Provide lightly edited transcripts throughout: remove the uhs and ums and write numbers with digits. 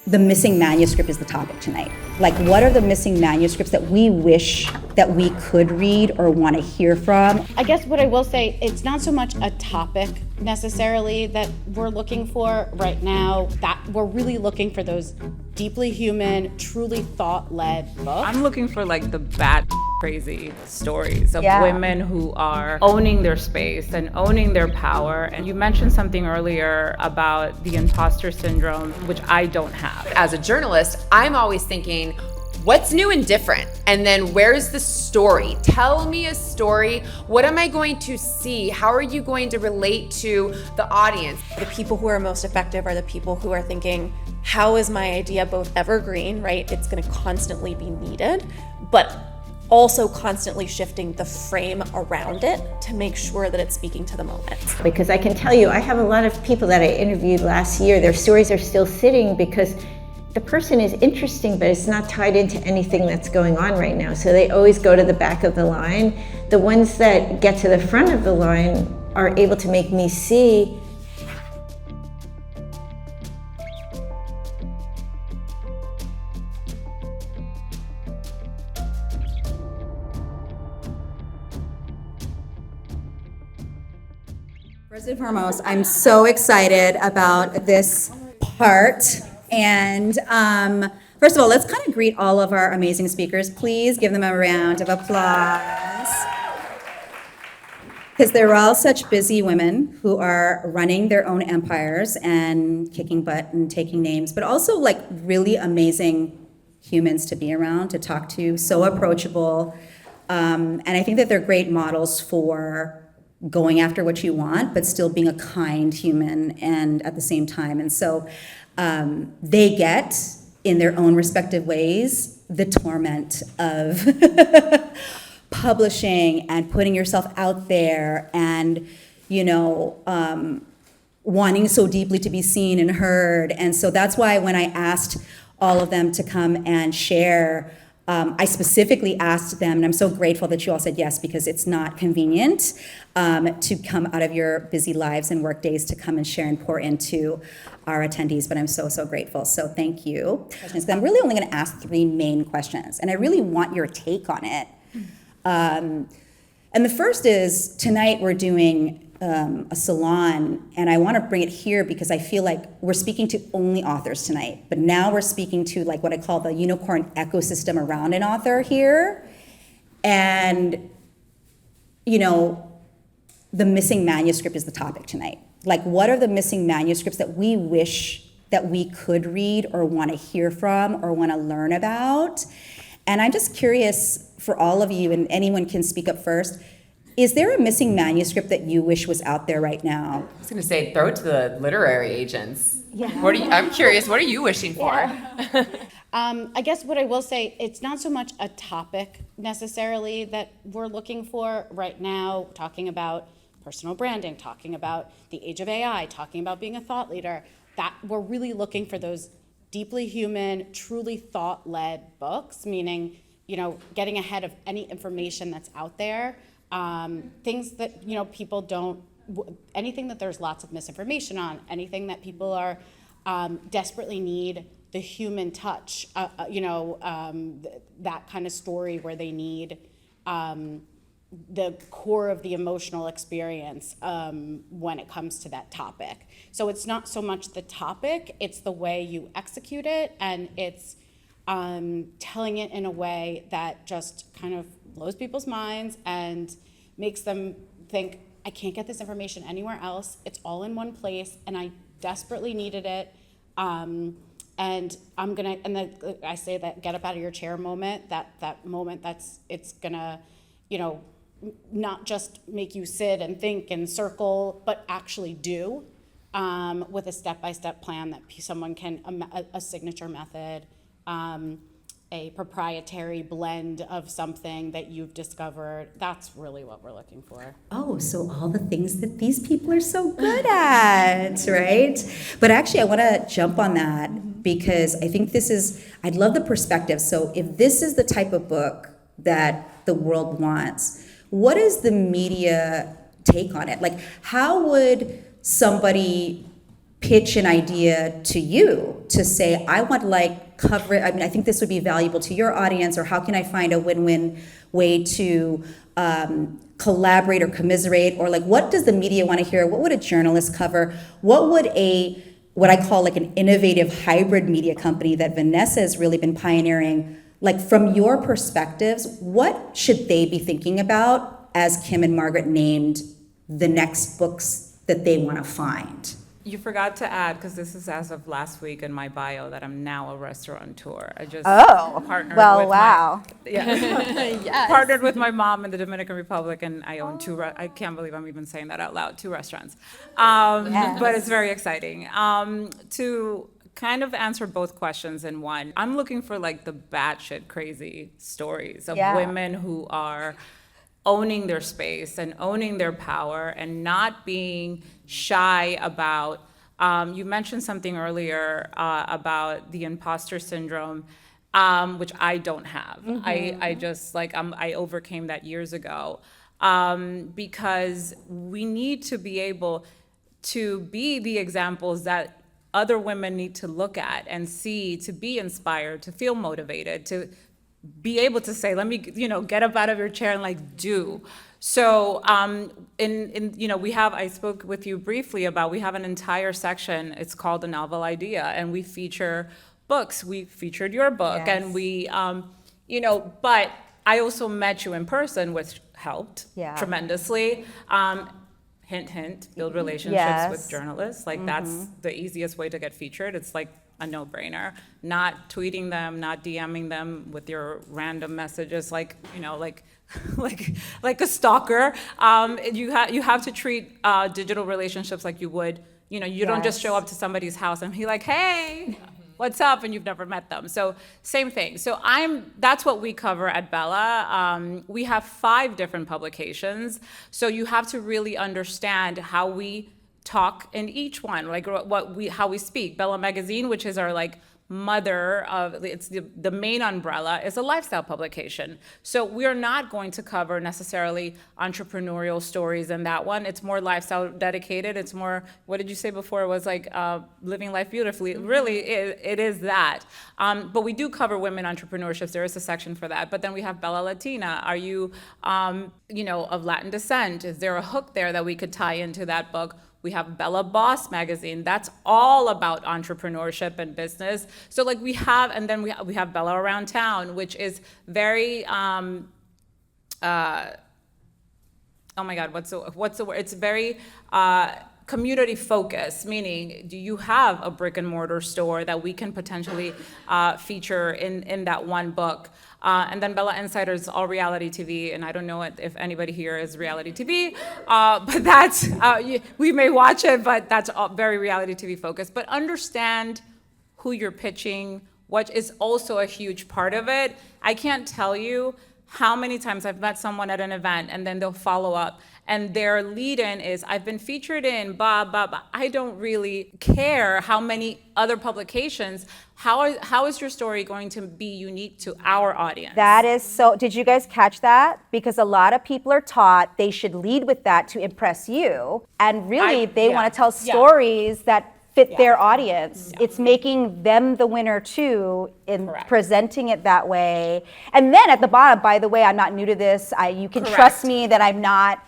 The missing manuscript is the topic tonight. Like, what are the missing manuscripts that we wish that we could read or want to hear from? I guess what I will say, it's not so much a topic necessarily that we're looking for right now, that we're really looking for those deeply human, truly thought-led books. I'm looking for like the bad crazy stories of women who are owning their space and owning their power. And you mentioned something earlier about the imposter syndrome, which I don't have. As a journalist, I'm always thinking, what's new and different? And then where's the story? Tell me a story. What am I going to see? How are you going to relate to the audience? The people who are most effective are the people who are thinking, how is my idea both evergreen, right? It's going to constantly be needed, but also constantly shifting the frame around it to make sure that it's speaking to the moment. Because I can tell you, I have a lot of people that I interviewed last year, their stories are still sitting because the person is interesting, but it's not tied into anything that's going on right now. So they always go to the back of the line. The ones that get to the front of the line are able to make me see First and foremost, I'm so excited about this part. And first of all, let's kind of greet all of our amazing speakers. Please give them a round of applause. Because they're all such busy women who are running their own empires and kicking butt and taking names, but also like really amazing humans to be around, to talk to, so approachable. And I think that they're great models for going after what you want, but still being a kind human and at the same time. And so they get, in their own respective ways, the torment of publishing and putting yourself out there and, you know, wanting so deeply to be seen and heard. And so that's why when I asked all of them to come and share, I specifically asked them, and I'm so grateful that you all said yes, because it's not convenient to come out of your busy lives and work days to come and share and pour into our attendees, but I'm so, so grateful. So thank you. I'm really only gonna ask 3 main questions, and I really want your take on it. And the first is, tonight we're doing a salon, and I want to bring it here because I feel like we're speaking to only authors tonight, but now we're speaking to like what I call the unicorn ecosystem around an author here. And, you know, the missing manuscript is the topic tonight. Like, what are the missing manuscripts that we wish that we could read or want to hear from or want to learn about? And I'm just curious for all of you, and anyone can speak up first, is there a missing manuscript that you wish was out there right now? I was going to say, throw it to the literary agents. Yeah. I'm curious, what are you wishing for? I guess what I will say, it's not so much a topic necessarily that we're looking for right now, talking about personal branding, talking about the age of AI, talking about being a thought leader, that we're really looking for those deeply human, truly thought-led books, meaning, you know, getting ahead of any information that's out there. Things that, you know, people don't, anything that there's lots of misinformation on, anything that people are desperately need the human touch, that kind of story where they need the core of the emotional experience when it comes to that topic. So it's not so much the topic, it's the way you execute it, and it's telling it in a way that just kind of blows people's minds and makes them think, I can't get this information anywhere else. It's all in one place, and I desperately needed it. And I'm gonna, and then I say that get up out of your chair moment, that moment it's gonna, you know, not just make you sit and think and circle, but actually do with a step-by-step plan that someone can, a signature method, a proprietary blend of something that you've discovered. That's really what we're looking for. Oh, so all the things that these people are so good at, right? But actually, I want to jump on that because I think I'd love the perspective. So if this is the type of book that the world wants, what is the media take on it? Like, how would somebody pitch an idea to you to say, I want like cover it. I mean, I think this would be valuable to your audience, or how can I find a win-win way to collaborate or commiserate, or like, what does the media want to hear? What would a journalist cover? What would what I call like an innovative hybrid media company that Vanessa has really been pioneering, like from your perspectives, what should they be thinking about as Kim and Margaret named the next books that they want to find? You forgot to add, because this is as of last week in my bio, that I'm now a restaurateur. I just partnered with partnered with my mom in the Dominican Republic, and I own I can't believe I'm even saying that out loud, 2 restaurants. But it's very exciting. To kind of answer both questions in one, I'm looking for like the batshit crazy stories of women who are owning their space and owning their power and not being shy about, you mentioned something earlier about the imposter syndrome, which I don't have. I just like, I overcame that years ago, because we need to be able to be the examples that other women need to look at and see, to be inspired, to feel motivated, to be able to say, let me, get up out of your chair and like do. So, I spoke with you briefly about, we have an entire section, it's called The Novel Idea, and we feature books. We featured your book, and we, but I also met you in person, which helped tremendously. Hint, hint, build relationships with journalists. Like that's the easiest way to get featured. It's like a no-brainer. Not tweeting them, not DMing them with your random messages, like like a stalker. You have to treat digital relationships like you would. You don't just show up to somebody's house and be like, hey, what's up? And you've never met them. So same thing. So that's what we cover at Bella. We have 5 different publications. So you have to really understand how we talk in each one, like how we speak. Bella Magazine, which is our like mother of, it's the main umbrella, is a lifestyle publication. So we are not going to cover necessarily entrepreneurial stories in that one. It's more lifestyle dedicated. It's more, what did you say before? It was like living life beautifully. Really, it is that. But we do cover women entrepreneurships. There is a section for that. But then we have Bella Latina. Are you, of Latin descent? Is there a hook there that we could tie into that book? We have Bella Boss magazine. That's all about entrepreneurship and business. So like we have, and then we have Bella Around Town, which is very, oh my God, what's the word? It's very community focused, meaning do you have a brick and mortar store that we can potentially feature in that one book? And then Bella Insider is all reality TV, and I don't know if anybody here is reality TV, but that's, we may watch it, but that's all very reality TV focused. But understand who you're pitching, what is also a huge part of it. I can't tell you how many times I've met someone at an event and then they'll follow up and their lead-in is, I've been featured in blah, blah, blah. I don't really care how many other publications. How is your story going to be unique to our audience? That is so, did you guys catch that? Because a lot of people are taught they should lead with that to impress you. And really, they want to tell stories that fit their audience. It's making them the winner too in presenting it that way. And then at the bottom, by the way, I'm not new to this. You can trust me that I'm not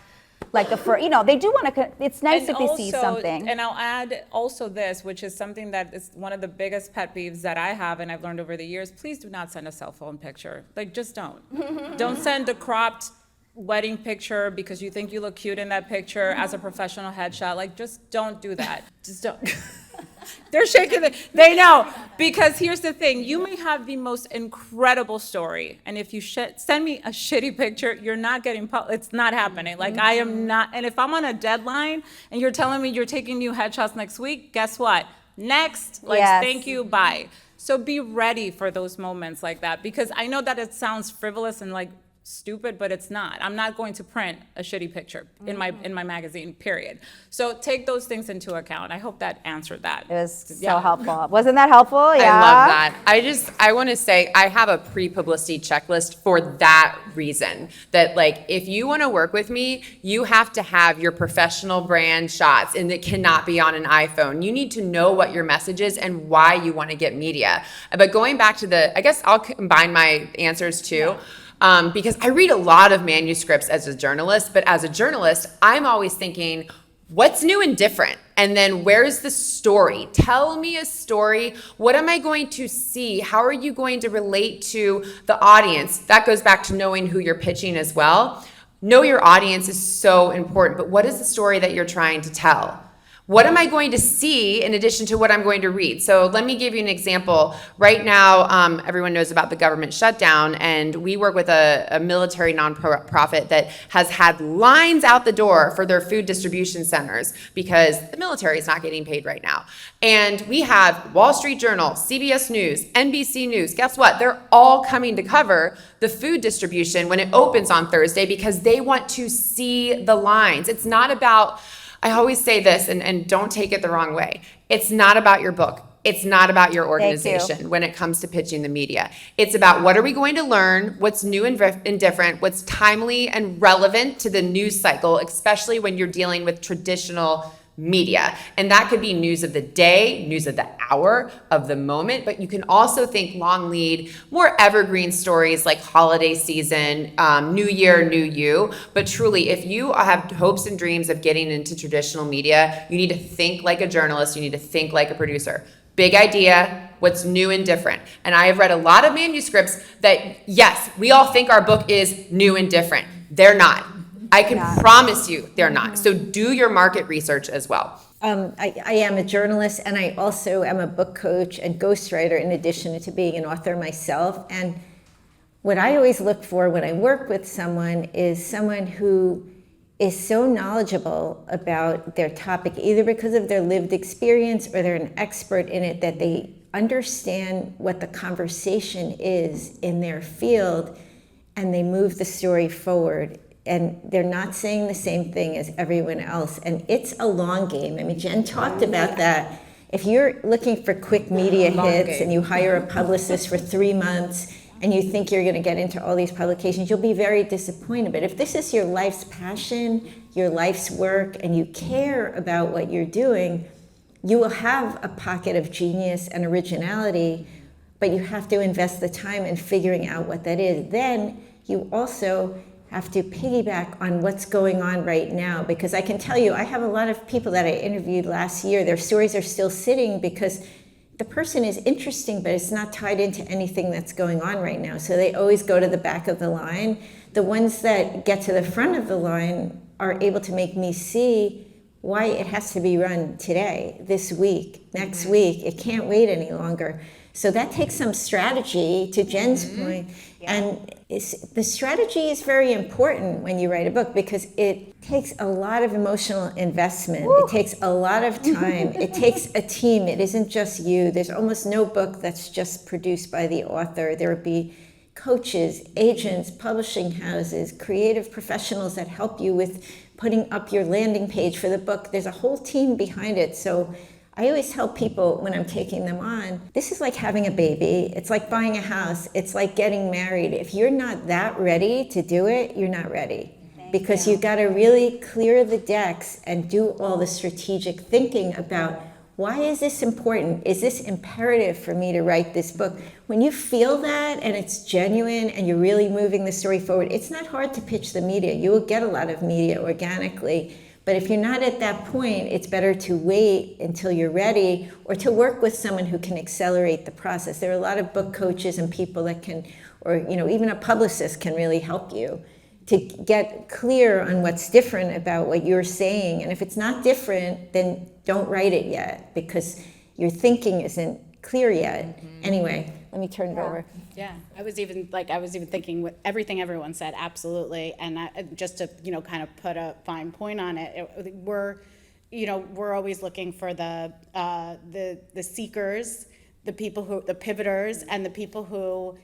like the first, they do want to, it's nice if they see something. And I'll add also this, which is something that is one of the biggest pet peeves that I have and I've learned over the years. Please do not send a cell phone picture. Like, just don't. Don't send a cropped wedding picture because you think you look cute in that picture as a professional headshot. Like, just don't do that. Just don't. They're shaking it. They know. Because here's the thing. You may have the most incredible story. And if you send me a shitty picture, you're not getting, it's not happening. Like, I am not. And if I'm on a deadline and you're telling me you're taking new headshots next week, guess what? Next. Like, thank you, bye. So be ready for those moments like that. Because I know that it sounds frivolous and like stupid, but it's not. I'm not going to print a shitty picture in my magazine, period. So take those things into account. I hope that answered that. It was so helpful. Wasn't that helpful? Yeah. I love that. I want to say I have a pre-publicity checklist for that reason. That like, if you want to work with me, you have to have your professional brand shots, and it cannot be on an iPhone. You need to know what your message is and why you want to get media. But going back to I guess I'll combine my answers too. Because I read a lot of manuscripts as a journalist, but as a journalist, I'm always thinking, what's new and different? And then where's the story? Tell me a story. What am I going to see? How are you going to relate to the audience? That goes back to knowing who you're pitching as well. Know your audience is so important, but what is the story that you're trying to tell? What am I going to see in addition to what I'm going to read? So let me give you an example. Right now, everyone knows about the government shutdown, and we work with a military nonprofit that has had lines out the door for their food distribution centers because the military is not getting paid right now. And we have Wall Street Journal, CBS News, NBC News. Guess what? They're all coming to cover the food distribution when it opens on Thursday because they want to see the lines. It's not about... I always say this, and don't take it the wrong way. It's not about your book. It's not about your organization when it comes to pitching the media. It's about what are we going to learn, what's new and different, what's timely and relevant to the news cycle, especially when you're dealing with traditional media. And that could be news of the day, news of the hour, of the moment, but you can also think long lead, more evergreen stories like holiday season, new year, new you. But truly, if you have hopes and dreams of getting into traditional media, you need to think like a journalist, you need to think like a producer. Big idea, what's new and different. And I have read a lot of manuscripts that, yes, we all think our book is new and different. They're not. I can promise you they're not. So do your market research as well. I am a journalist, and I also am a book coach and ghostwriter in addition to being an author myself. And what I always look for when I work with someone is someone who is so knowledgeable about their topic, either because of their lived experience or they're an expert in it, that they understand what the conversation is in their field and they move the story forward. And they're not saying the same thing as everyone else. And it's a long game. I mean, Jen talked about that. If you're looking for quick media hits and you hire a publicist for 3 months and you think you're going to get into all these publications, you'll be very disappointed. But if this is your life's passion, your life's work, and you care about what you're doing, you will have a pocket of genius and originality, but you have to invest the time in figuring out what that is. Then you also have to piggyback on what's going on right now, because I can tell you, I have a lot of people that I interviewed last year, their stories are still sitting because the person is interesting, but it's not tied into anything that's going on right now. So they always go to the back of the line. The ones that get to the front of the line are able to make me see why it has to be run today, this week, next week. It can't wait any longer. So that takes some strategy, to Jen's point. And the strategy is very important when you write a book because it takes a lot of emotional investment. It takes a lot of time. It takes a team. It isn't just you. There's almost no book that's just produced by the author. There would be coaches, agents, publishing houses, creative professionals that help you with putting up your landing page for the book. There's a whole team behind it. So I always tell people when I'm taking them on, this is like having a baby. It's like buying a house. It's like getting married. If you're not that ready to do it, you're not ready. Because you got to really clear the decks and do all the strategic thinking about, why is this important? Is this imperative for me to write this book? When you feel that and it's genuine and you're really moving the story forward, it's not hard to pitch the media. You will get a lot of media organically. But if you're not at that point, it's better to wait until you're ready or to work with someone who can accelerate the process. There are a lot of book coaches and people that can, or even a publicist can really help you to get clear on what's different about what you're saying. And if it's not different, then don't write it yet because your thinking isn't clear yet. Anyway, let me turn it over. Yeah, I was even thinking with everything everyone said, absolutely. And just to, kind of put a fine point on it, we're always looking for the seekers, the people the pivoters, and the people who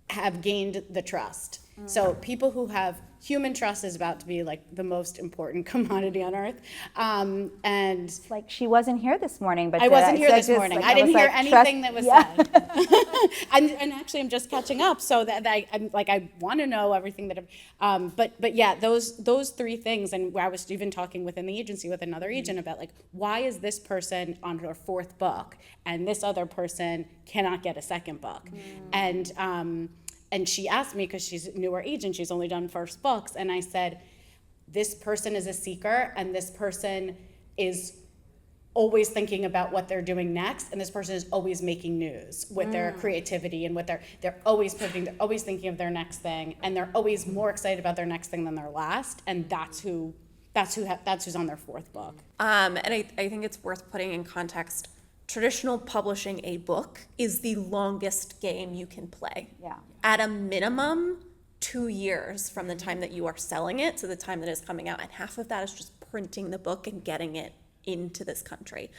have gained the trust. So people who have human trust is about to be like the most important commodity on earth. And Like she wasn't here this morning, but I wasn't here this morning. I didn't hear anything that was said. And actually, I'm just catching up, so that I want to know everything that. But yeah, those three things, and I was even talking within the agency with another agent about like, why is this person on her fourth book and this other person cannot get a second book, and she asked me, because she's a newer agent, she's only done first books, and I said, this person is a seeker, and this person is always thinking about what they're doing next, and this person is always making news with their creativity and with they're always pivoting, they're always thinking of their next thing, and they're always more excited about their next thing than their last, and that's who's on their fourth book. And I think it's worth putting in context. Traditional publishing a book is the longest game you can play. Yeah. At a minimum, 2 years from the time that you are selling it to the time that it's coming out. And half of that is just printing the book and getting it into this country.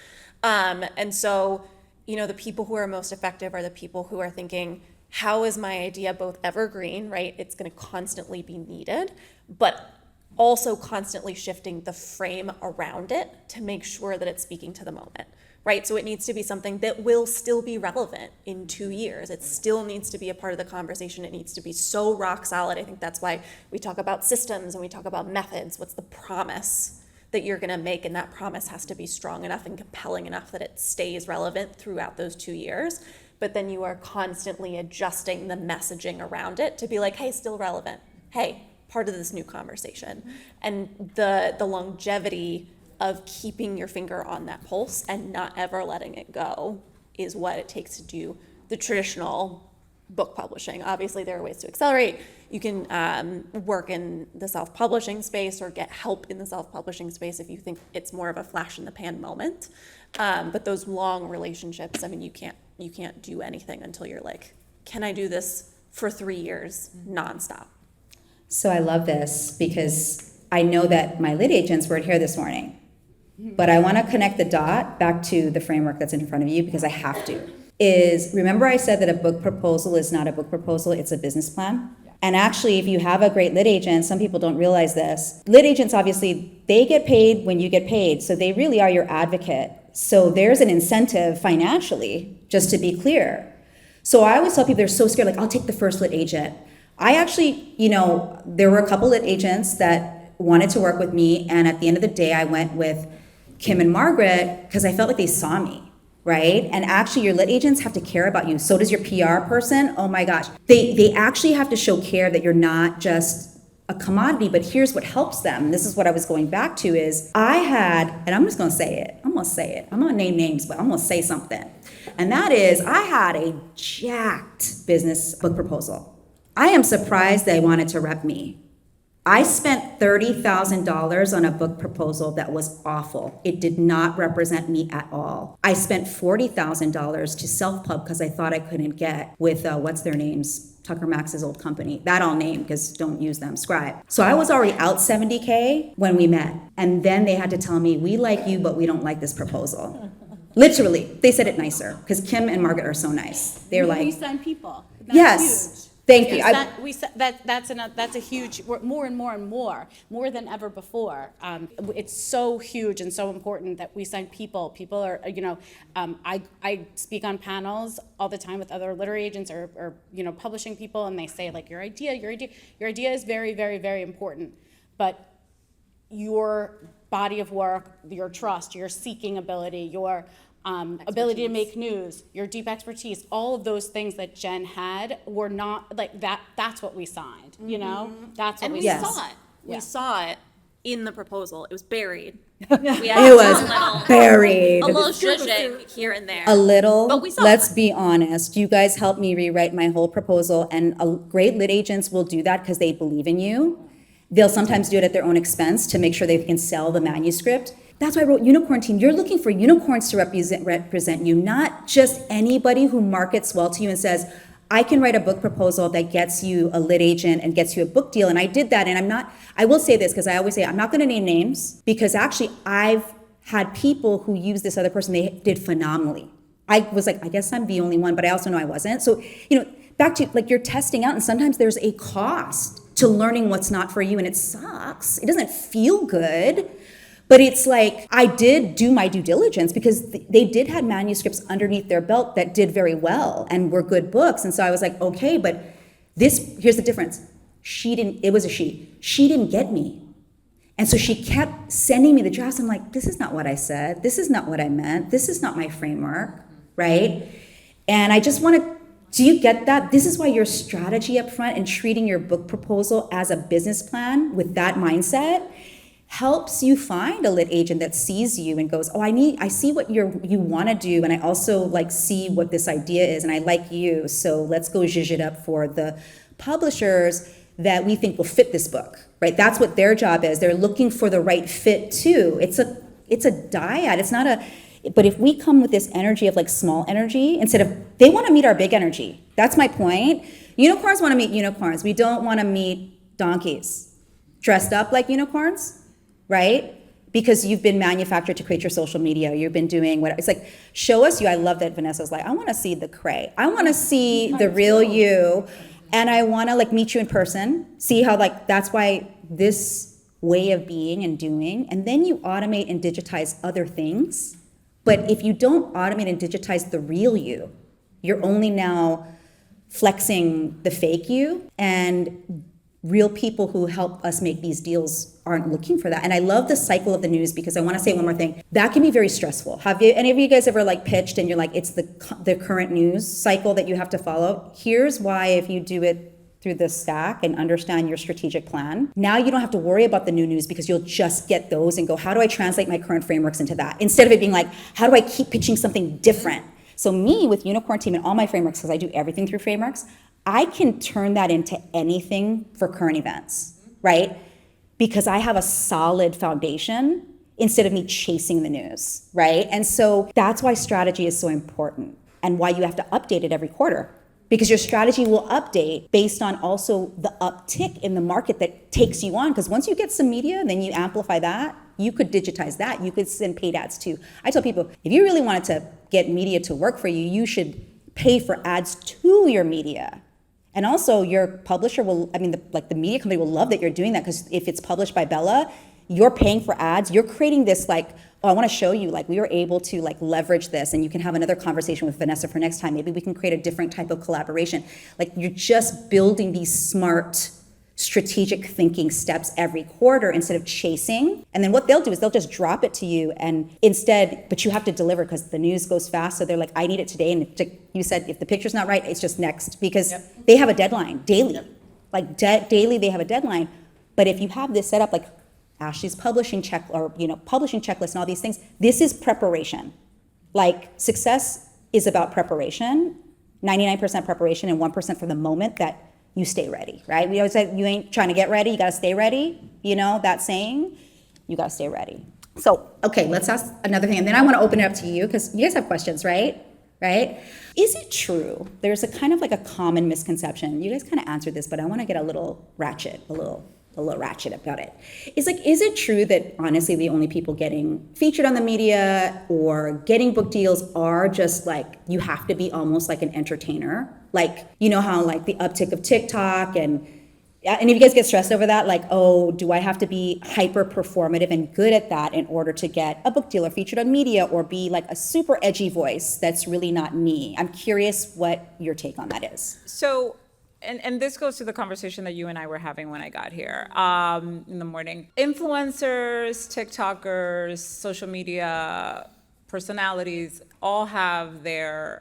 And so, the people who are most effective are the people who are thinking, how is my idea both evergreen, right? It's going to constantly be needed, but also constantly shifting the frame around it to make sure that it's speaking to the moment. Right, so it needs to be something that will still be relevant in 2 years. It still needs to be a part of the conversation. It needs to be so rock solid. I think that's why we talk about systems and we talk about methods. What's the promise that you're gonna make? And that promise has to be strong enough and compelling enough that it stays relevant throughout those 2 years. But then you are constantly adjusting the messaging around it to be like, hey, still relevant. Hey, part of this new conversation. And the longevity of keeping your finger on that pulse and not ever letting it go is what it takes to do the traditional book publishing. Obviously, there are ways to accelerate. You can work in the self-publishing space or get help in the self-publishing space if you think it's more of a flash in the pan moment. But those long relationships, I mean, you can't do anything until you're like, can I do this for 3 years nonstop? So I love this because I know that my lit agents weren't here this morning. But I want to connect the dot back to the framework that's in front of you because I have to. Remember I said that a book proposal is not a book proposal, it's a business plan? Yeah. And actually, if you have a great lit agent, some people don't realize this. Lit agents, obviously, they get paid when you get paid, so they really are your advocate. So there's an incentive financially, just to be clear. So I always tell people they're so scared, like, I'll take the first lit agent. I actually, there were a couple lit agents that wanted to work with me, and at the end of the day, I went with Kim and Margaret because I felt like they saw me, right? And actually your lit agents have to care about you. So does your PR person. Oh my gosh. They actually have to show care that you're not just a commodity, but here's what helps them. This is what I was going back to is I had, and I'm just going to say it. I'm going to name names, but I'm going to say something. And that is I had a jacked business book proposal. I am surprised they wanted to rep me. I spent $30,000 on a book proposal that was awful. It did not represent me at all. I spent $40,000 to self-pub because I thought I couldn't get with, what's their names? Tucker Max's old company. That I'll name because don't use them, Scribe. So I was already out $70K when we met. And then they had to tell me, we like you, but we don't like this proposal. Literally, they said it nicer because Kim and Margaret are so nice. They're like, we sign people. That's yes. Huge. Thank you. That's a huge, more and more than ever before. It's so huge and so important that we sign people. People are, I speak on panels all the time with other literary agents or publishing people, and they say like your idea is very, very, very important, but your body of work, your trust, your seeking ability, your ability to make news, your deep expertise, all of those things that Jen had were not like that. That's what we signed, That's what we saw it. We saw it in the proposal. It was buried. It was buried. A little zhuzhing here and there. A little. But we saw Let's it. be honest. You guys helped me rewrite my whole proposal, and great lit agents will do that because they believe in you. They'll sometimes do it at their own expense to make sure they can sell the manuscript. That's why I wrote Unicorn Team. You're looking for unicorns to represent you, not just anybody who markets well to you and says, I can write a book proposal that gets you a lit agent and gets you a book deal. And I did that. And I will say this because I always say, I'm not going to name names because actually I've had people who use this other person. They did phenomenally. I was like, I guess I'm the only one, but I also know I wasn't. So, back to like you're testing out, and sometimes there's a cost to learning what's not for you, and it sucks. It doesn't feel good. But it's like, I did do my due diligence because they did have manuscripts underneath their belt that did very well and were good books. And so I was like, okay, but here's the difference. She didn't get me. And so she kept sending me the drafts. I'm like, this is not what I said. This is not what I meant. This is not my framework, right? And I just do you get that? This is why your strategy up front and treating your book proposal as a business plan with that mindset helps you find a lit agent that sees you and goes, oh, I see what you want to do, and I also like see what this idea is, and I like you, so let's go zhuzh it up for the publishers that we think will fit this book, right? That's what their job is. They're looking for the right fit too. It's a dyad. It's not but if we come with this energy of like small energy, instead of, they want to meet our big energy. That's my point. Unicorns want to meet unicorns. We don't want to meet donkeys dressed up like unicorns. Right? Because you've been manufactured to create your social media. You've been doing what it's like, show us you. I love that Vanessa's like, I want to see the cray. I want to see the real you. And I want to like meet you in person, see how like, that's why this way of being and doing, and then you automate and digitize other things. But if you don't automate and digitize the real you, you're only now flexing the fake you, and real people who help us make these deals aren't looking for that. And I love the cycle of the news, because I want to say one more thing. That can be very stressful. Have any of you guys ever like pitched and you're like, it's the current news cycle that you have to follow? Here's why, if you do it through the stack and understand your strategic plan, now you don't have to worry about the new news, because you'll just get those and go, how do I translate my current frameworks into that? Instead of it being like, how do I keep pitching something different? So me with Unicorn Team and all my frameworks, because I do everything through frameworks, I can turn that into anything for current events, right? Because I have a solid foundation instead of me chasing the news, right? And so that's why strategy is so important, and why you have to update it every quarter, because your strategy will update based on also the uptick in the market that takes you on. Because once you get some media, then you amplify that, you could digitize that, you could send paid ads too. I tell people, if you really wanted to get media to work for you, you should pay for ads to your media. And also your publisher will, the media company will love that you're doing that, because if it's published by Bella, you're paying for ads, you're creating this like, oh, I want to show you, like we were able to like leverage this, and you can have another conversation with Vanessa for next time. Maybe we can create a different type of collaboration. Like you're just building these smart, strategic thinking steps every quarter instead of chasing. And then what they'll do is they'll just drop it to you, and instead, but you have to deliver because the news goes fast. So they're like, I need it today. And you said, if the picture's not right, it's just next, because they have a deadline daily. Like daily they have a deadline. But if you have this set up, like Ashley's publishing publishing checklist and all these things, this is preparation. Like success is about preparation, 99% preparation and 1% for the moment that you stay ready, right? We always say, you ain't trying to get ready, you gotta stay ready. You know that saying? You gotta stay ready. So, okay, let's ask another thing. And then I wanna open it up to you, because you guys have questions, right? Right? Is it true? There's a kind of like a common misconception. You guys kind of answered this, but I wanna get a little ratchet about it. Is it true that honestly the only people getting featured on the media or getting book deals are just like, you have to be almost like an entertainer? Like, you know how like the uptick of TikTok and if you guys get stressed over that, like, oh, do I have to be hyper performative and good at that in order to get a book deal or featured on media or be like a super edgy voice that's really not me? I'm curious what your take on that is. So, and this goes to the conversation that you and I were having when I got here in the morning. Influencers, TikTokers, social media personalities all have their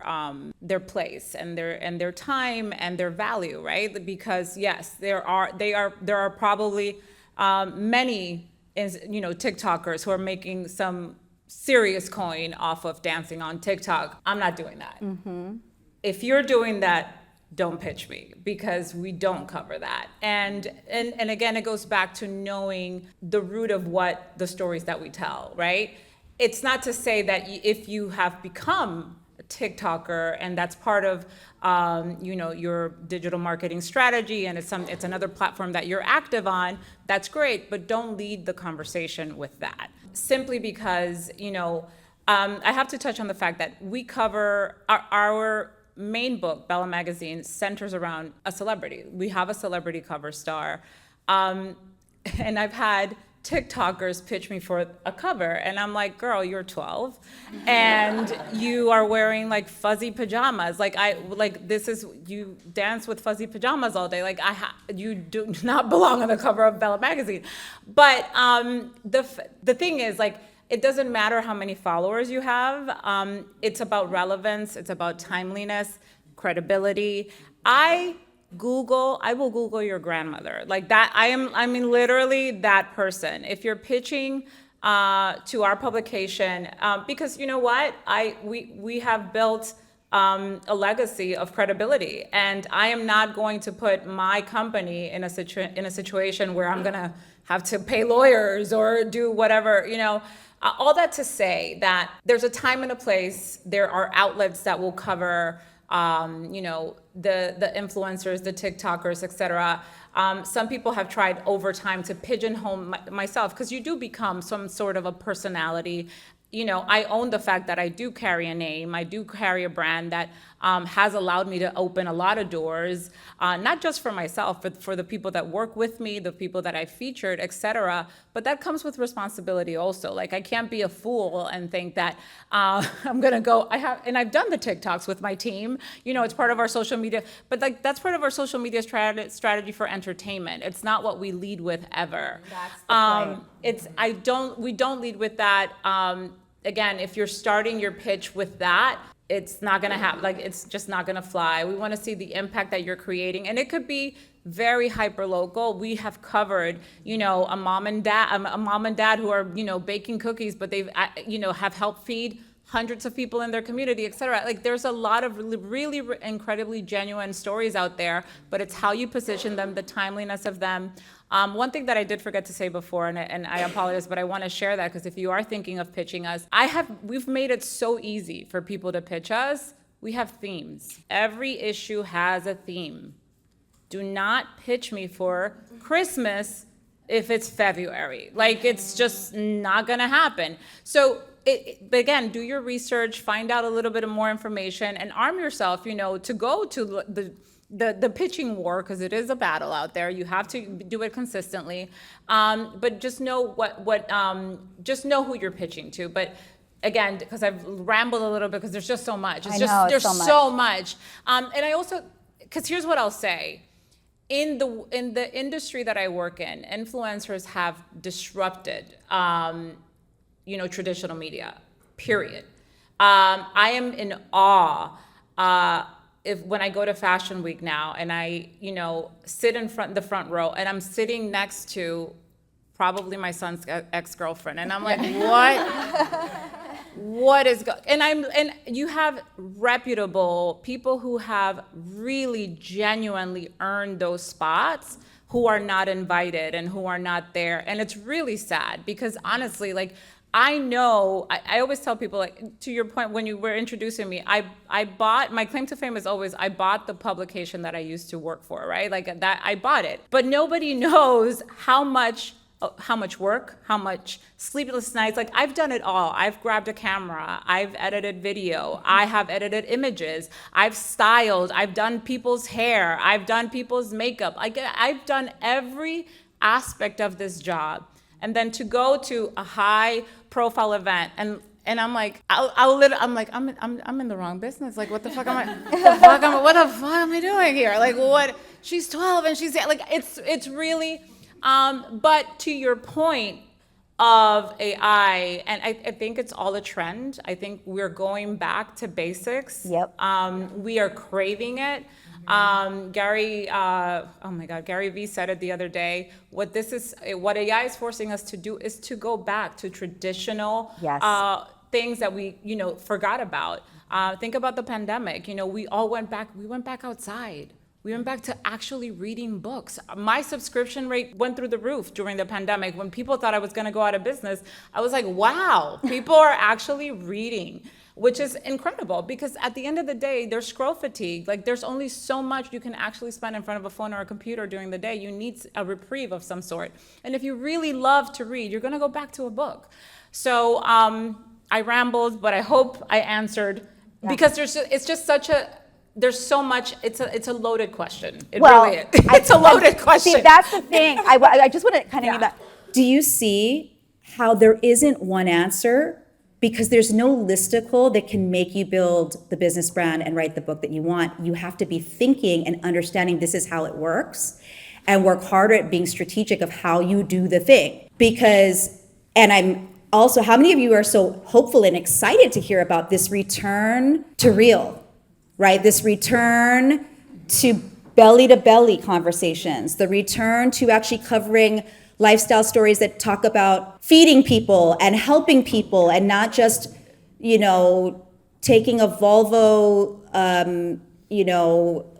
place and their time and their value, right? Because yes, there are probably many TikTokers who are making some serious coin off of dancing on TikTok. I'm not doing that. Mm-hmm. If you're doing that, don't pitch me, because we don't cover that. And again, it goes back to knowing the root of what the stories that we tell, right? It's not to say that if you have become a TikToker and that's part of your digital marketing strategy and it's another platform that you're active on, that's great, but don't lead the conversation with that. Simply because, I have to touch on the fact that we cover our main book, Bella Magazine, centers around a celebrity. We have a celebrity cover star. And I've had TikTokers pitch me for a cover, and I'm like, girl, you're 12 and you are wearing like fuzzy pajamas. You dance with fuzzy pajamas all day. You do not belong on the cover of Bella Magazine. But the thing is, like, it doesn't matter how many followers you have. It's about relevance. It's about timeliness, credibility. I will Google your grandmother. Like that, I mean, literally that person. If you're pitching to our publication, because you know what? We have built a legacy of credibility, and I am not going to put my company in a situation where I'm gonna have to pay lawyers or do whatever, you know. All that to say that there's a time and a place. There are outlets that will cover the influencers, the TikTokers, etc. Some people have tried over time to pigeonhole myself, because you do become some sort of a personality. You know, I own the fact that I do carry a name. I do carry a brand that has allowed me to open a lot of doors, not just for myself, but for the people that work with me, the people that I featured, etc. But that comes with responsibility also. Like, I can't be a fool and think that I'm gonna go. I've done the TikToks with my team. You know, it's part of our social media. But like, that's part of our social media strategy for entertainment. It's not what we lead with ever. That's the point. We don't lead with that. Again, if you're starting your pitch with that, it's not gonna happen. Like, it's just not gonna fly. We want to see the impact that you're creating, and it could be very hyper local. We have covered, you know, a mom and dad who are, you know, baking cookies, but they've, you know, have helped feed hundreds of people in their community, et cetera. Like, there's a lot of really incredibly genuine stories out there, but it's how you position them, the timeliness of them. One thing that I did forget to say before, and I apologize, but I want to share that, because if you are thinking of pitching us, we've made it so easy for people to pitch us. We have themes. Every issue has a theme. Do not pitch me for Christmas if it's February. Like, it's just not gonna happen. So, but again, do your research, find out a little bit of more information, and arm yourself, you know, to go to the pitching war, because it is a battle out there. You have to do it consistently, but just know just know who you're pitching to. But again, because I've rambled a little bit, because there's just so much. There's so much. And I also, because here's what I'll say. In the industry that I work in, influencers have disrupted, you know, traditional media, period. I am in awe when I go to Fashion Week now, and I, you know, sit in the front row, and I'm sitting next to probably my son's ex-girlfriend, and I'm like, what is and you have reputable people who have really genuinely earned those spots, who are not invited and who are not there. And it's really sad, because honestly, like, I know, I always tell people, like, to your point when you were introducing me, I bought, my claim to fame is always, I bought the publication that I used to work for, right? Like, that, I bought it. But nobody knows how much work, how much sleepless nights. Like, I've done it all. I've grabbed a camera, I've edited video, I have edited images, I've styled, I've done people's hair, I've done people's makeup. I've done every aspect of this job. And then to go to a high profile event, and I'm like, I'm in the wrong business. Like, what the fuck am I? What the fuck am I doing here? Like, what? She's 12 and she's like, it's really. But to your point of AI, and I think it's all a trend. I think we're going back to basics. Yep. We are craving it. Gary Vee said it the other day. What AI is forcing us to do is to go back to traditional things that we, you know, forgot about. Think about the pandemic. You know, we went back outside. We went back to actually reading books. My subscription rate went through the roof during the pandemic. When people thought I was gonna go out of business, I was like, wow, people are actually reading, which is incredible, because at the end of the day, there's scroll fatigue. Like, there's only so much you can actually spend in front of a phone or a computer during the day. You need a reprieve of some sort. And if you really love to read, you're gonna go back to a book. So I rambled, but I hope I answered, because it's just such a there's so much, it's a loaded question. It Well, really is. It's a loaded question. See, that's the thing. I just want to kind of Yeah. need that. Do you see how there isn't one answer? Because there's no listicle that can make you build the business brand and write the book that you want. You have to be thinking and understanding this is how it works, and work harder at being strategic of how you do the thing. Because, and I'm also, how many of you are so hopeful and excited to hear about this return to real, right? This return to belly conversations, the return to actually covering lifestyle stories that talk about feeding people and helping people, and not just, taking a Volvo,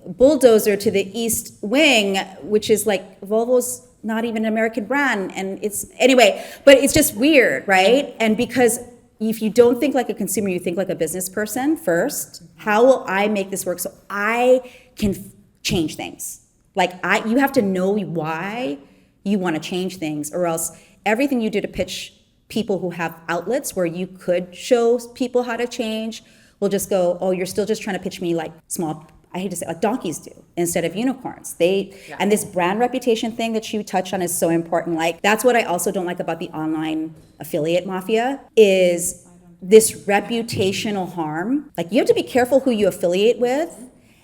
bulldozer to the East Wing, which is like, Volvo's not even an American brand. And but it's just weird, right? And because if you don't think like a consumer, you think like a business person first. How will I make this work so I can change things? You have to know why you want to change things, or else everything you do to pitch people who have outlets where you could show people how to change will just go, oh, you're still just trying to pitch me like small, I hate to say, like donkeys do instead of unicorns. And this brand reputation thing that you touch on is so important. Like, that's what I also don't like about the online affiliate mafia, is this reputational harm. Like, you have to be careful who you affiliate with.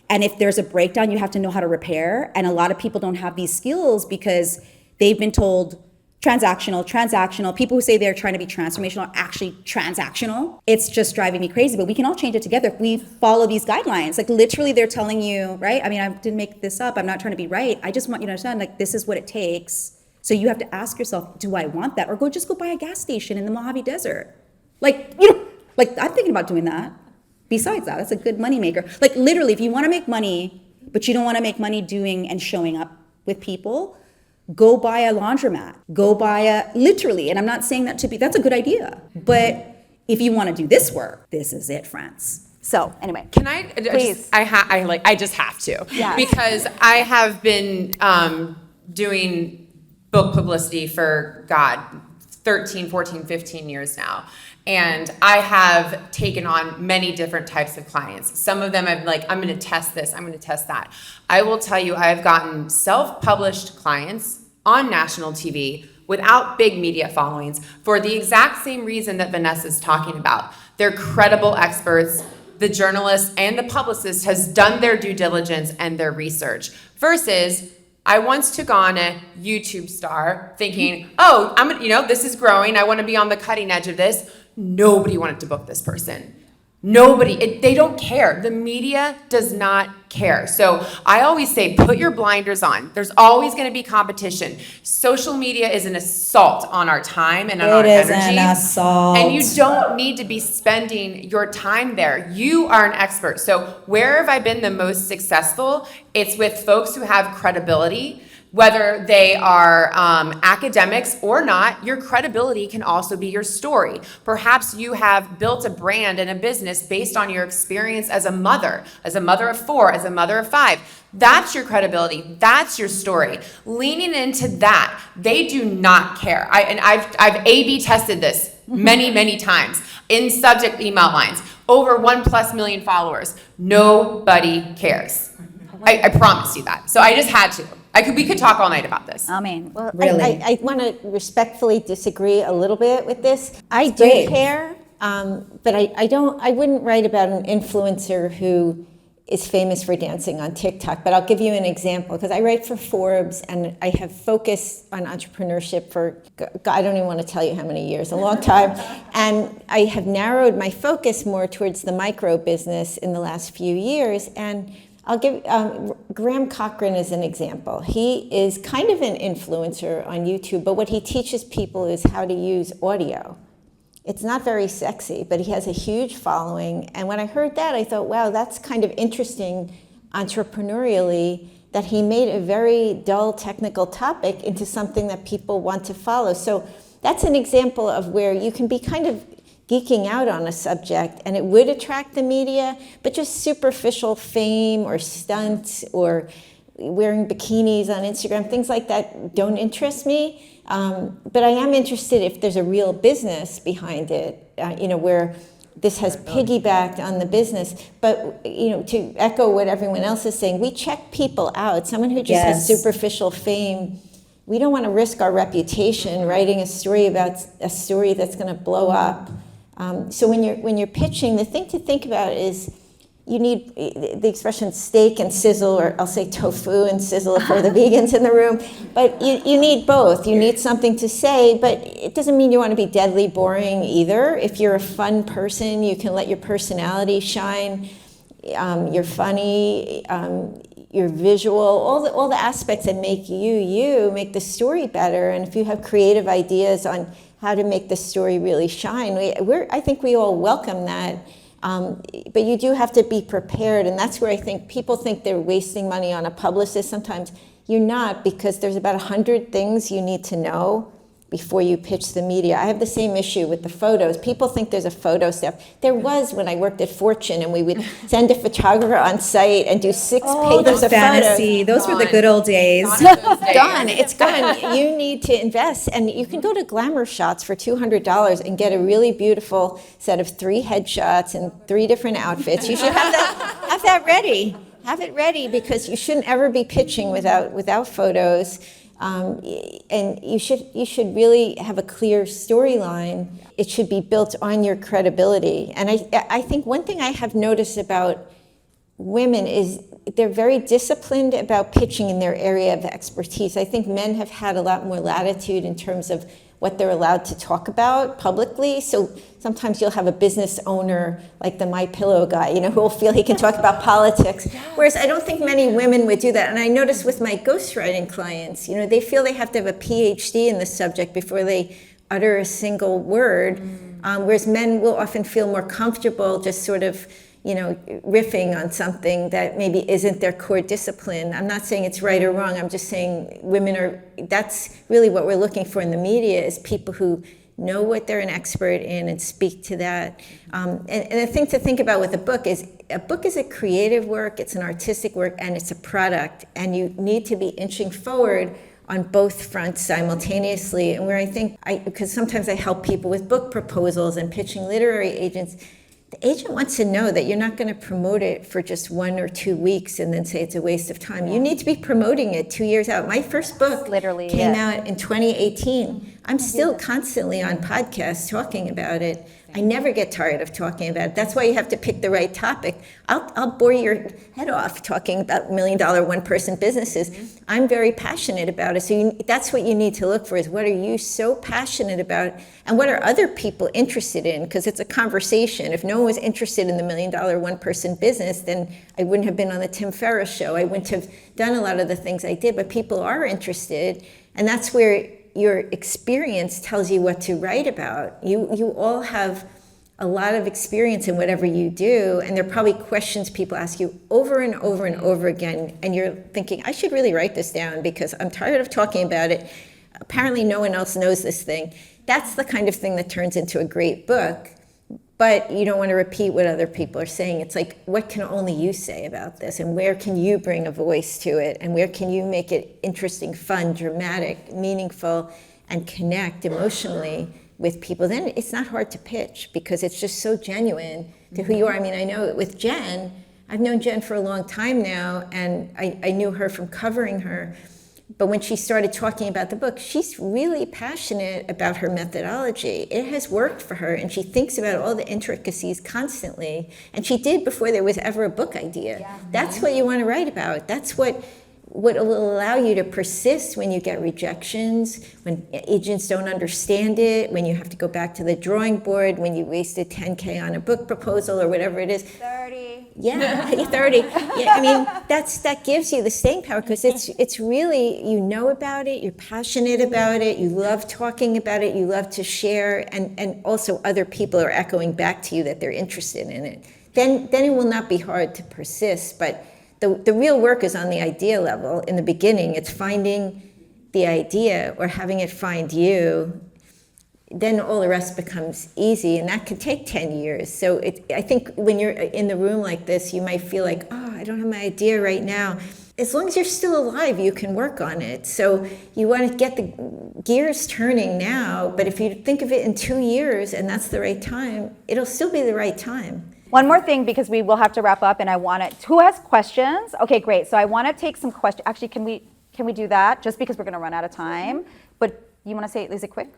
And if there's a breakdown, you have to know how to repair. And a lot of people don't have these skills because they've been told transactional. People who say they're trying to be transformational are actually transactional. It's just driving me crazy, but we can all change it together if we follow these guidelines. Like, literally they're telling you, right? I mean, I didn't make this up. I'm not trying to be right. I just want you to understand, like, this is what it takes. So you have to ask yourself, do I want that? Or go buy a gas station in the Mojave Desert. Like, I'm thinking about doing that. Besides that, that's a good moneymaker. Like, literally, if you want to make money, but you don't want to make money doing and showing up with people, go buy a laundromat. Literally, and I'm not saying that that's a good idea. But if you want to do this work, this is it, friends. So anyway, Can I? Please. I just have to. Yes. Because I have been doing book publicity for 13, 14, 15 years now. And I have taken on many different types of clients. Some of them I'm going to test this, I'm going to test that. I will tell you, I have gotten self-published clients on national TV without big media followings for the exact same reason that Vanessa's talking about. They're credible experts. The journalist and the publicist has done their due diligence and their research. Versus, I once took on a YouTube star thinking, oh, this is growing. I want to be on the cutting edge of this. Nobody wanted to book this person. Nobody, they don't care. The media does not care. So I always say, put your blinders on. There's always going to be competition. Social media is an assault on our time and on our energy. It is an assault. And you don't need to be spending your time there. You are an expert. So where have I been the most successful? It's with folks who have credibility. Whether they are academics or not, your credibility can also be your story. Perhaps you have built a brand and a business based on your experience as a mother of 4, as a mother of 5. That's your credibility. That's your story. Leaning into that, they do not care. I've A/B tested this many times in subject email lines. Over 1+ million followers. Nobody cares. I promise you that. So I just had to. We could talk all night about this. I mean, Well, Really? I want to respectfully disagree a little bit with this. I do great. care, but I wouldn't write about an influencer who is famous for dancing on TikTok, but I'll give you an example because I write for Forbes and I have focused on entrepreneurship for, I don't even want to tell you how many years, a long time. And I have narrowed my focus more towards the micro business in the last few years. And I'll give Graham Cochran as an example. He is kind of an influencer on YouTube, but what he teaches people is how to use audio. It's not very sexy, but he has a huge following. And when I heard that, I thought, wow, that's kind of interesting entrepreneurially, that he made a very dull technical topic into something that people want to follow. So that's an example of where you can be kind of geeking out on a subject and it would attract the media, but just superficial fame or stunts or wearing bikinis on Instagram, things like that don't interest me. But I am interested if there's a real business behind it, where this has piggybacked on the business. But, to echo what everyone else is saying, we check people out. Someone who just has superficial fame, we don't want to risk our reputation writing a story about a story that's going to blow up. So when you're pitching, the thing to think about is you need the expression steak and sizzle, or I'll say tofu and sizzle for the vegans in the room. But you need both. You need something to say, but it doesn't mean you want to be deadly boring either. If you're a fun person, you can let your personality shine. You're funny. You're visual. All the aspects that make you make the story better. And if you have creative ideas on how to make the story really shine, I think we all welcome that. But you do have to be prepared, and that's where I think people think they're wasting money on a publicist. Sometimes you're not, because there's about 100 things you need to know before you pitch the media. I have the same issue with the photos. People think there's a photo step. There was when I worked at Fortune, and we would send a photographer on site and do 6 pages of fantasy. photos. Those were the good old days. Done. It's gone. You need to invest, and you can go to Glamour Shots for $200 and get a really beautiful set of 3 headshots and 3 different outfits. You should have that ready. Have it ready, because you shouldn't ever be pitching without photos. And you should really have a clear storyline. It should be built on your credibility. And I think one thing I have noticed about women is they're very disciplined about pitching in their area of expertise. I think men have had a lot more latitude in terms of what they're allowed to talk about publicly. So sometimes you'll have a business owner like the My Pillow guy, who will feel he can talk about politics. Whereas I don't think many women would do that. And I notice with my ghostwriting clients, they feel they have to have a PhD in the subject before they utter a single word. Whereas men will often feel more comfortable just sort of riffing on something that maybe isn't their core discipline. I'm not saying it's right or wrong. I'm just saying that's really what we're looking for in the media, is people who know what they're an expert in and speak to that. And the thing to think about with a book is a creative work, it's an artistic work, and it's a product. And you need to be inching forward on both fronts simultaneously. And where I think, because sometimes I help people with book proposals and pitching literary agents, the agent wants to know that you're not going to promote it for just 1 or 2 weeks and then say it's a waste of time. You need to be promoting it 2 years out. My first book came out in 2018. I'm still constantly on podcasts talking about it. I never get tired of talking about it. That's why you have to pick the right topic. I'll bore your head off talking about $1 million one-person businesses. I'm very passionate about it. So that's what you need to look for, is what are you so passionate about, and what are other people interested in? Because it's a conversation. If no one was interested in the $1 million one-person business, then I wouldn't have been on the Tim Ferriss show. I wouldn't have done a lot of the things I did. But people are interested, and that's where your experience tells you what to write about. You all have a lot of experience in whatever you do, and there are probably questions people ask you over and over and over again, and you're thinking, I should really write this down because I'm tired of talking about it. Apparently no one else knows this thing. That's the kind of thing that turns into a great book, but you don't want to repeat what other people are saying. It's like, what can only you say about this, and where can you bring a voice to it, and where can you make it interesting, fun, dramatic, meaningful, and connect emotionally with people? Then it's not hard to pitch, because it's just so genuine to who you are. I mean, I know with Jen, I've known Jen for a long time now, and I knew her from covering her. But when she started talking about the book, she's really passionate about her methodology. It has worked for her, and she thinks about all the intricacies constantly. And she did before there was ever a book idea. Yeah. That's what you want to write about. That's what will allow you to persist when you get rejections, when agents don't understand it, when you have to go back to the drawing board, when you wasted $10K on a book proposal or whatever it is. 30. Yeah, 30. Yeah, I mean, that gives you the staying power, because it's really, you know about it, you're passionate about it, you love talking about it, you love to share, and also other people are echoing back to you that they're interested in it. Then it will not be hard to persist, but the real work is on the idea level. In the beginning, it's finding the idea or having it find you. Then all the rest becomes easy, and that could take 10 years. So I think when you're in the room like this, you might feel like, oh, I don't have my idea right now. as long as you're still alive, you can work on it. So you want to get the gears turning now, but if you think of it in 2 years and that's the right time, it'll still be the right time. One more thing, because we will have to wrap up, and I want to, who has questions? Okay, great. So I want to take some questions. Actually, can we do that? Just because we're going to run out of time. But you want to say, is it quick?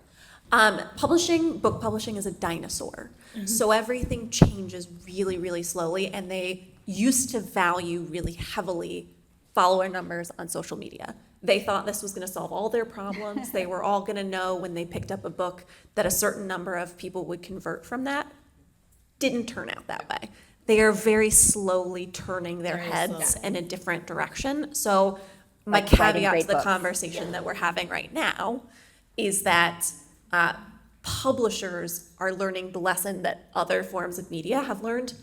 Book publishing is a dinosaur. So everything changes really, really slowly, and they used to value really heavily follower numbers on social media. They thought this was going to solve all their problems. They were all going to know when they picked up a book that a certain number of people would convert from that. Didn't turn out that way. They are very slowly turning their heads in a different direction. So my Like writing caveat great to the books. conversation that we're having right now is that publishers are learning the lesson that other forms of media have learned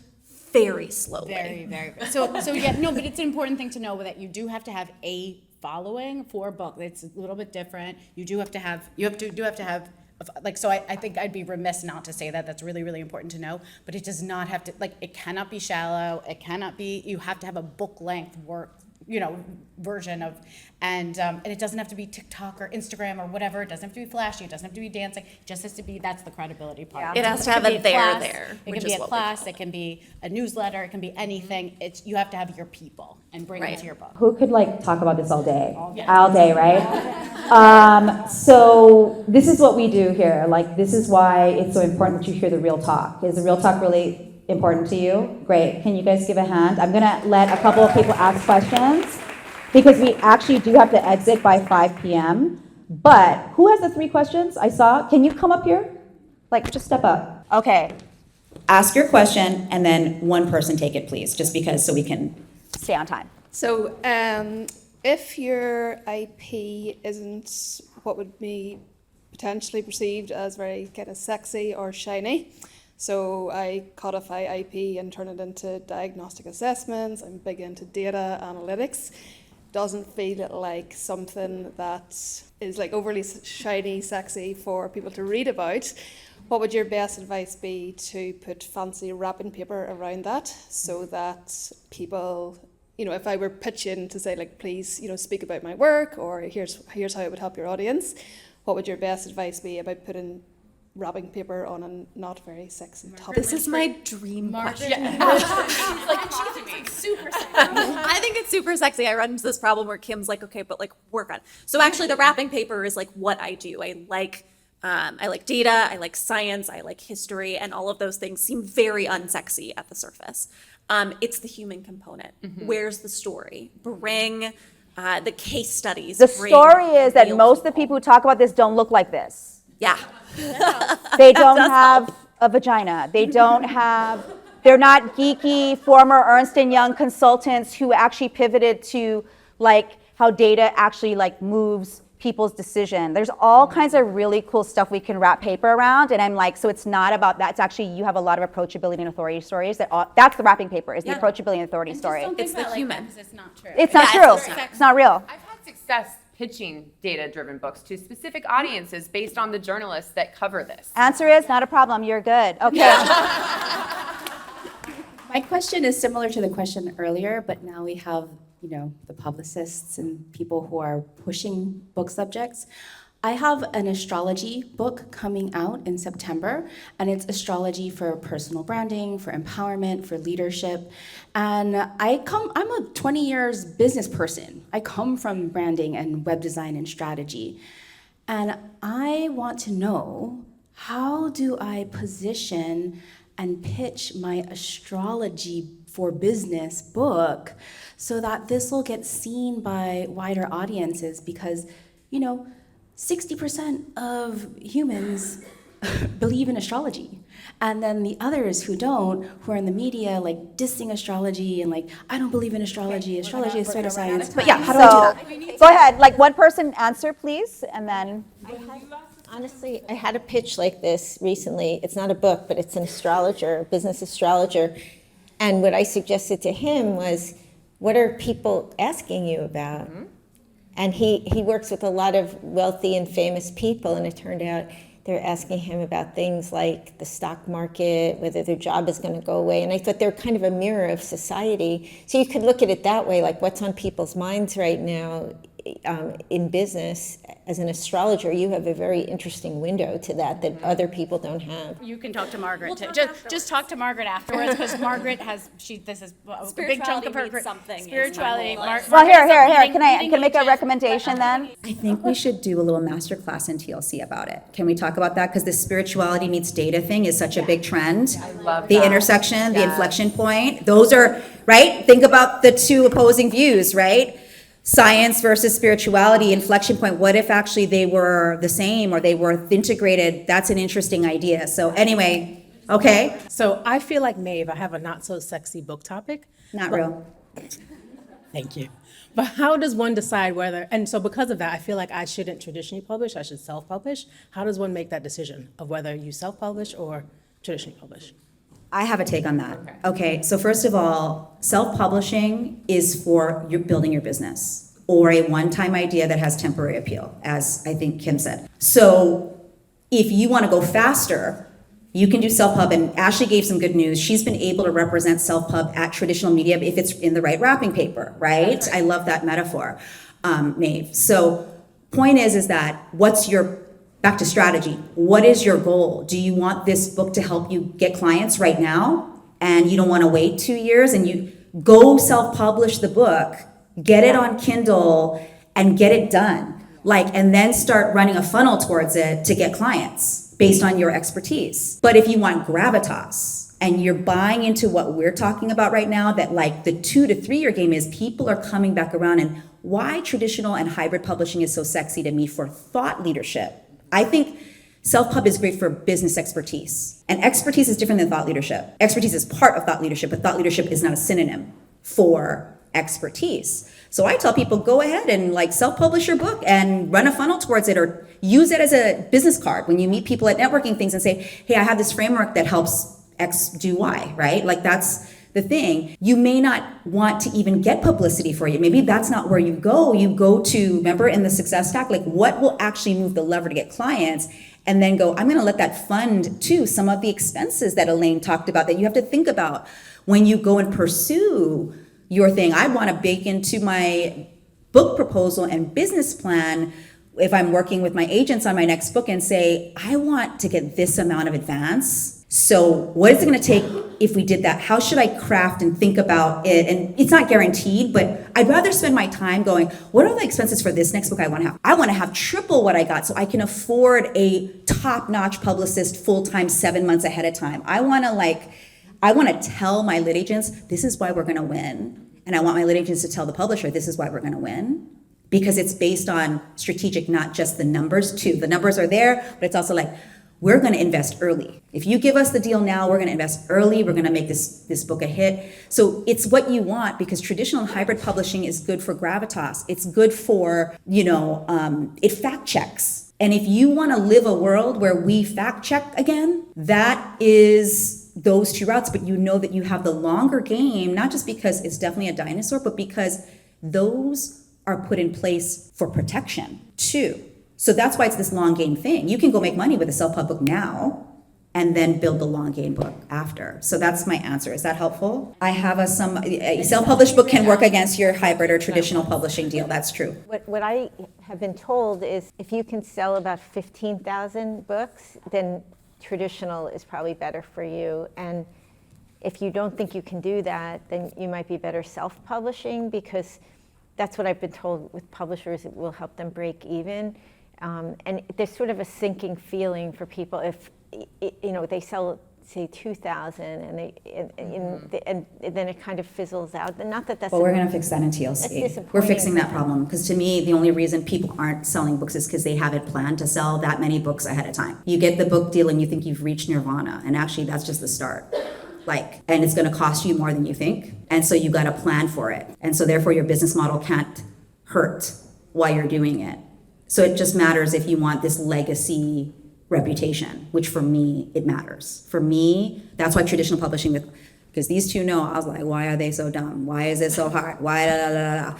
very slowly. Very, very. So yeah, no, but it's an important thing to know that you do have to have a following for a book. It's a little bit different. You do have to have, like, so I think I'd be remiss not to say that. That's really, really important to know. But it does not have to, like, it cannot be shallow. It cannot be, you have to have a book length version of, and it doesn't have to be TikTok or Instagram or whatever. It doesn't have to be flashy. It doesn't have to be dancing. It just has to be, that's the credibility part. It has to have can be a there class, there, It which can be is a what we class. call It can be a newsletter. It can be anything. It's, you have to have your people and bring them Right. to your book. Who could like talk about this all day? All day, right? So this is what we do here. Like, this is why it's so important that you hear the real talk. Is the real talk really important to you? Great. Can you guys give a hand? I'm gonna let a couple of people ask questions because we actually do have to exit by 5 p.m. But who has the 3 questions I saw? Can you come up here? Like, just step up. Okay. Ask your question and then one person take it, please, just because, so we can. Stay on time. So, if your IP isn't what would be potentially perceived as very kind of sexy or shiny, so I codify IP and turn it into diagnostic assessments, I'm big into data analytics, doesn't feel like something that is like overly shiny, sexy for people to read about. What would your best advice be to put fancy wrapping paper around that so that people, if I were pitching to say, like, please, speak about my work, or here's how it would help your audience, what would your best advice be about putting wrapping paper on a not very sexy topic? This is my dream question. Super sexy. I think it's super sexy. I run into this problem where Kim's like, okay, but like work on it. So actually the wrapping paper is like what I do. I like data, I like science, I like history, and all of those things seem very unsexy at the surface. It's the human component. Where's the story? Bring the case studies. The bring story is that real most of the people who talk about this don't look like this. Yeah. They don't have a vagina. They're not geeky former Ernst & Young consultants who actually pivoted to like how data actually like moves people's decision. There's all kinds of really cool stuff we can wrap paper around, and I'm like, so it's not about that. It's actually, you have a lot of approachability and authority stories. That's the wrapping paper, is the approachability and authority story. It's the human. It's not true. It's not Yeah, true. It's not real. I've had success pitching data-driven books to specific audiences based on the journalists that cover this. Answer is not a problem. You're good. Okay. My question is similar to the question earlier, but now we have, the publicists and people who are pushing book subjects. I have an astrology book coming out in September, and it's astrology for personal branding, for empowerment, for leadership. And I'm a 20 years business person. I come from branding and web design and strategy. And I want to know, how do I position and pitch my astrology for business book so that this will get seen by wider audiences? Because, 60% of humans believe in astrology. And then the others who don't, who are in the media, like dissing astrology and like, I don't believe in astrology, astrology is pseudoscience. But yeah, how do I do that? Go ahead. Like, one person answer, please, and then. Honestly, I had a pitch like this recently. It's not a book, but it's an astrologer, a business astrologer. And what I suggested to him was, what are people asking you about? And he works with a lot of wealthy and famous people, and it turned out they're asking him about things like the stock market, whether their job is going to go away. And I thought they're kind of a mirror of society. So you could look at it that way, like what's on people's minds right now in business. As an astrologer, you have a very interesting window to that other people don't have. You can talk to Margaret. Just talk to Margaret afterwards, because Margaret has, this is a big chunk of her spirituality. Well, here, can I make a recommendation then? I think we should do a little masterclass in TLC about it. Can we talk about that? Because this spirituality meets data thing is such a big trend. I love the intersection, the inflection point. Those are, right? Think about the two opposing views, right? Science versus spirituality, inflection point. What if actually they were the same or they were integrated? That's an interesting idea. So anyway, okay. So I feel like, Maeve, I have a not so sexy book topic. Not real. Thank you. But how does one decide whether, and so because of that, I feel like I shouldn't traditionally publish, I should self-publish. How does one make that decision of whether you self-publish or traditionally publish? I have a take on that. Okay, so first of all, self-publishing is for building your business or a one-time idea that has temporary appeal, as I think Kim said. So if you want to go faster, you can do self-pub, and Ashley gave some good news. She's been able to represent self-pub at traditional media if it's in the right wrapping paper, right? I love that metaphor, Maeve. So point is that back to strategy. What is your goal? Do you want this book to help you get clients right now? And you don't want to wait 2 years, and you go self-publish the book, get it on Kindle, and get it done. And then start running a funnel towards it to get clients based on your expertise. But if you want gravitas and you're buying into what we're talking about right now, that the 2 to 3 year game is people are coming back around, and why traditional and hybrid publishing is so sexy to me for thought leadership. I think self-pub is great for business expertise. And expertise is different than thought leadership. Expertise is part of thought leadership, but thought leadership is not a synonym for expertise. So I tell people, go ahead and self-publish your book and run a funnel towards it, or use it as a business card when you meet people at networking things and say, hey, I have this framework that helps X do Y, right? That's the thing. You may not want to even get publicity for you. Maybe that's not where you go. You go to, remember in the success stack, what will actually move the lever to get clients, and then go, I'm going to let that fund too some of the expenses that Elaine talked about that you have to think about when you go and pursue your thing. I want to bake into my book proposal and business plan, if I'm working with my agents on my next book, and say, I want to get this amount of advance. So what is it going to take if we did that? How should I craft and think about it? And it's not guaranteed, but I'd rather spend my time going, what are the expenses for this next book I want to have? I want to have triple what I got so I can afford a top-notch publicist full-time 7 months ahead of time. I want to tell my lit agents, this is why we're going to win. And I want my lit agents to tell the publisher, this is why we're going to win. Because it's based on strategic, not just the numbers too. The numbers are there, but it's also we're going to invest early. If you give us the deal now, we're going to invest early. We're going to make this book a hit. So it's what you want, because traditional and hybrid publishing is good for gravitas. It's good for, it fact checks. And if you want to live a world where we fact check again, that is those two routes. But you know that you have the longer game, not just because it's definitely a dinosaur, but because those are put in place for protection too. So that's why it's this long game thing. You can go make money with a self-pub book now and then build the long game book after. So that's my answer. Is that helpful? I have a self-published book can work against your hybrid or traditional publishing deal. That's true. What I have been told is if you can sell about 15,000 books, then traditional is probably better for you. And if you don't think you can do that, then you might be better self-publishing, because that's what I've been told with publishers. It will help them break even. And there's sort of a sinking feeling for people if they sell, say, 2,000 and then it kind of fizzles out. Not that that's. Well, we're going to fix that in TLC. We're fixing that problem, because to me, the only reason people aren't selling books is because they haven't planned to sell that many books ahead of time. You get the book deal and you think you've reached nirvana, and actually that's just the start. And it's going to cost you more than you think. And so you got to plan for it. And so therefore your business model can't hurt while you're doing it. So it just matters if you want this legacy reputation, which for me, it matters. For me, that's why traditional publishing, because these two know, I was like, why are they so dumb? Why is it so hard? Why da da da da?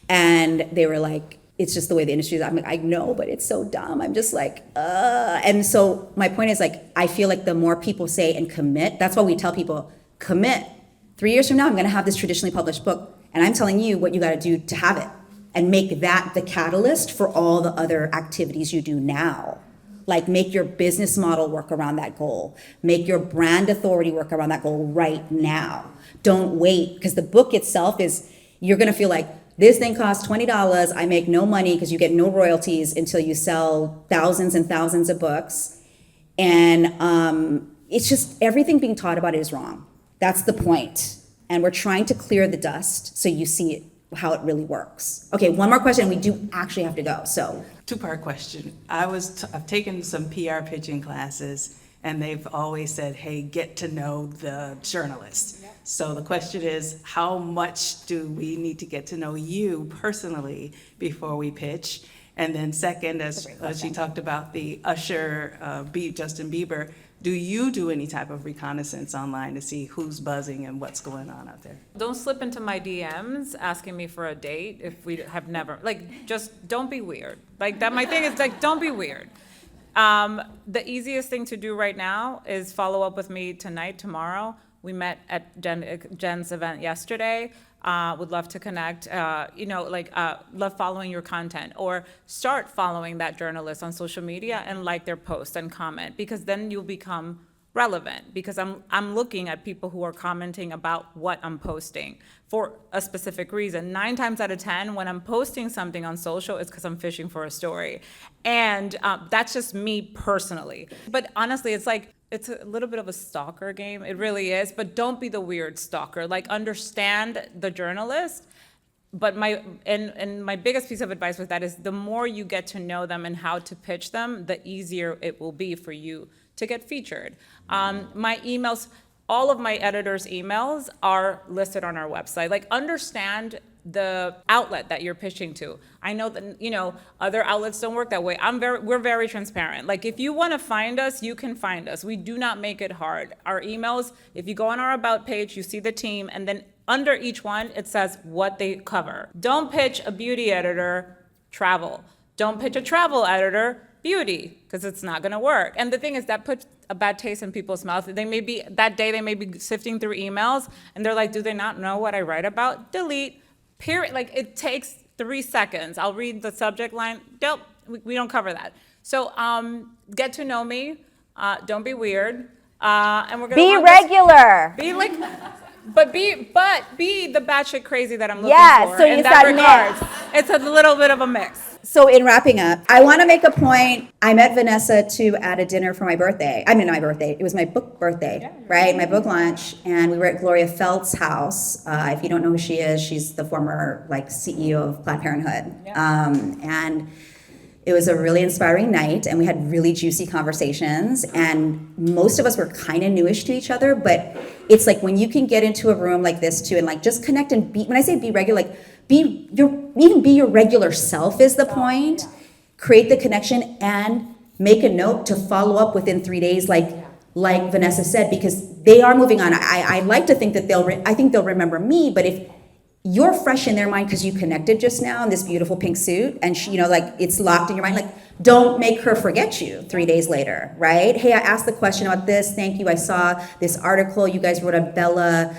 And they were like, it's just the way the industry is. I'm like, I know, but it's so dumb. I'm just like, And so my point is like, I feel like the more people say and commit, that's why we tell people, commit. 3 years from now, I'm gonna have this traditionally published book, and I'm telling you what you gotta do to have it, and make that the catalyst for all the other activities you do now. Like, make your business model work around that goal. Make your brand authority work around that goal right now. Don't wait, because the book itself is, you're gonna feel like, this thing costs $20, I make no money, because you get no royalties until you sell thousands and thousands of books. And it's just, everything being taught about it is wrong. That's the point. And we're trying to clear the dust so you see it, how it really works. Okay, one more question, we do actually have to go, so. Two-part question. I've taken some PR pitching classes, and they've always said, hey, get to know the journalist. Yep. So the question is, how much do we need to get to know you personally before we pitch? And then second, as you talked about the Usher, Justin Bieber, do you do any type of reconnaissance online to see who's buzzing and what's going on out there? Don't slip into my DMs asking me for a date if we have never, like, just don't be weird. Like, that, my thing is, like, don't be weird. The easiest thing to do right now is follow up with me tonight, tomorrow. We met at Jen's event yesterday. Would love to connect, love following your content, or start following that journalist on social media and like their post and comment, because then you'll become relevant, because I'm looking at people who are commenting about what I'm posting for a specific reason. 9 times out of 10, when I'm posting something on social, it's because I'm fishing for a story. And that's just me personally. But honestly, it's like, it's a little bit of a stalker game. It really is, but don't be the weird stalker. Like, understand the journalist. But my biggest piece of advice with that is, the more you get to know them and how to pitch them, the easier it will be for you to get featured. My emails, all of my editors' emails are listed on our website. Like, understand the outlet that you're pitching to. I know that, other outlets don't work that way. We're very transparent. Like, if you want to find us, you can find us. We do not make it hard. Our emails, if you go on our About page, you see the team, and then under each one, it says what they cover. Don't pitch a beauty editor travel. Don't pitch a travel editor beauty, because it's not gonna work. And the thing is, that puts a bad taste in people's mouth. They may be sifting through emails, and they're like, do they not know what I write about? Delete. Period. Like, it takes 3 seconds. I'll read the subject line. Nope, we don't cover that. So get to know me. Don't be weird. And we're gonna be regular. Be like, but be the batshit crazy that I'm looking for. So in it's that that regard. mix. It's a little bit of a mix. So in wrapping up, I want to make a point. I met Vanessa at a dinner for my birthday. I mean, not my birthday. It was my book birthday, right? My book launch. And we were at Gloria Felt's house. If you don't know who she is, she's the former CEO of Planned Parenthood. And it was a really inspiring night, and we had really juicy conversations. And most of us were kind of newish to each other, but it's like, when you can get into a room like this too, and like just connect and be, when I say be regular, like be your regular self is the point. Create the connection and make a note to follow up within 3 days, like Vanessa said, because they are moving on. I like to think that I think they'll remember me, but if you're fresh in their mind because you connected just now in this beautiful pink suit, and she, it's locked in your mind, like, don't make her forget you 3 days later, right? Hey, I asked the question about this. Thank you. I saw this article you guys wrote on Bella.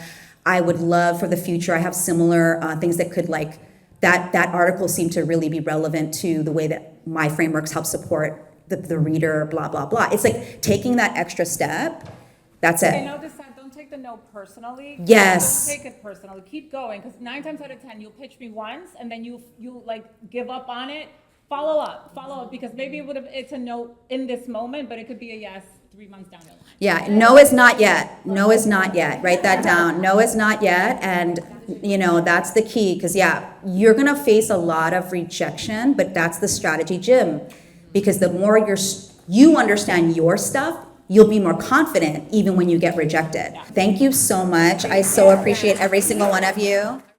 I would love for the future. I have similar things that could, like, that article seemed to really be relevant to the way that my frameworks help support the reader, blah, blah, blah. It's like taking that extra step. That's it. Okay, notice that. Don't take the no personally. Yes. Don't take it personally. Keep going, because 9 times out of 10, you'll pitch me once, and then you like give up on it. Follow up, because maybe it's a no in this moment, but it could be a yes 3 months down the line. Yeah, no is not yet. No is not yet. Write that down. No is not yet. And, that's the key. Because, you're going to face a lot of rejection, but that's the strategy, Jim. Because the more you understand your stuff, you'll be more confident even when you get rejected. Thank you so much. I so appreciate every single one of you.